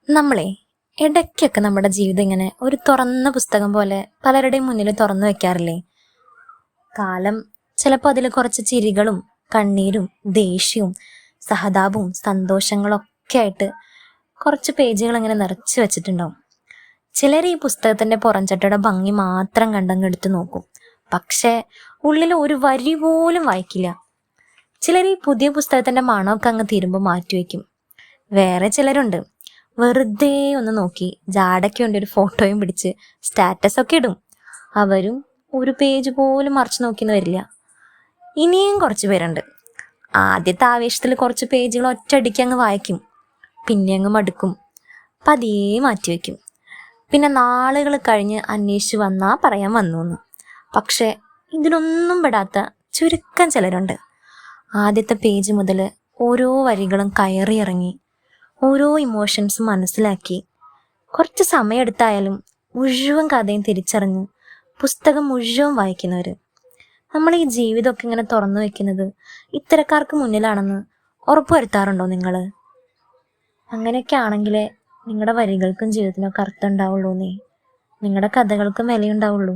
നമ്മളെ ഇടയ്ക്കൊക്കെ നമ്മുടെ ജീവിതം ഇങ്ങനെ ഒരു തുറന്ന പുസ്തകം പോലെ പലരുടെയും മുന്നിൽ തുറന്നു വെക്കാറില്ലേ? കാലം ചിലപ്പോൾ അതിൽ കുറച്ച് ചിരികളും കണ്ണീരും ദേഷ്യവും സഹതാപവും സന്തോഷങ്ങളും ഒക്കെ ആയിട്ട് കുറച്ച് പേജുകൾ ഇങ്ങനെ നിറച്ചു വെച്ചിട്ടുണ്ടാവും. ചിലർ ഈ പുസ്തകത്തിന്റെ പുറംചട്ടയുടെ ഭംഗി മാത്രം കണ്ടങ്ങ് എടുത്തു നോക്കും, പക്ഷേ ഉള്ളിൽ ഒരു വരി പോലും വായിക്കില്ല. ചിലർ ഈ പുതിയ പുസ്തകത്തിന്റെ മണമൊക്കെ അങ്ങ് തീരുമ്പോൾ മാറ്റിവെക്കും. വേറെ ചിലരുണ്ട്, വെറുതെ ഒന്ന് നോക്കി ജാടയ്ക്ക് വേണ്ടി ഒരു ഫോട്ടോയും പിടിച്ച് സ്റ്റാറ്റസ് ഒക്കെ ഇടും. അവരും ഒരു പേജ് പോലും മറിച്ച് നോക്കിന്ന് വരില്ല. ഇനിയും കുറച്ച് പേരുണ്ട്, ആദ്യത്തെ ആവേശത്തിൽ കുറച്ച് പേജുകൾ ഒറ്റയടിക്ക് അങ്ങ് വായിക്കും, പിന്നെ അങ്ങ് മടുക്കും, പതിയെ മാറ്റിവെക്കും. പിന്നെ നാളുകൾ കഴിഞ്ഞ് അന്വേഷിച്ച് വന്നാ പറയാൻ വന്നു എന്ന്. പക്ഷെ ഇതിനൊന്നും പെടാത്ത ചുരുക്കം ചിലരുണ്ട്. ആദ്യത്തെ പേജ് മുതൽ ഓരോ വരികളും കയറി ഇറങ്ങി ഓരോ ഇമോഷൻസും മനസ്സിലാക്കി കുറച്ച് സമയമെടുത്തായാലും മുഴുവൻ കഥയും തിരിച്ചറിഞ്ഞ് പുസ്തകം മുഴുവൻ വായിക്കുന്നവർ. നമ്മൾ ഈ ജീവിതമൊക്കെ ഇങ്ങനെ തുറന്നു വെക്കുന്നത് ഇത്തരക്കാർക്ക് മുന്നിലാണെന്ന് ഉറപ്പുവരുത്താറുണ്ടോ നിങ്ങൾ? അങ്ങനെയൊക്കെ ആണെങ്കിലേ നിങ്ങളുടെ വരികൾക്കും ജീവിതത്തിനൊക്കെ അർത്ഥം ഉണ്ടാവുള്ളൂന്നേ, നിങ്ങളുടെ കഥകൾക്കും വിലയുണ്ടാവുള്ളൂ.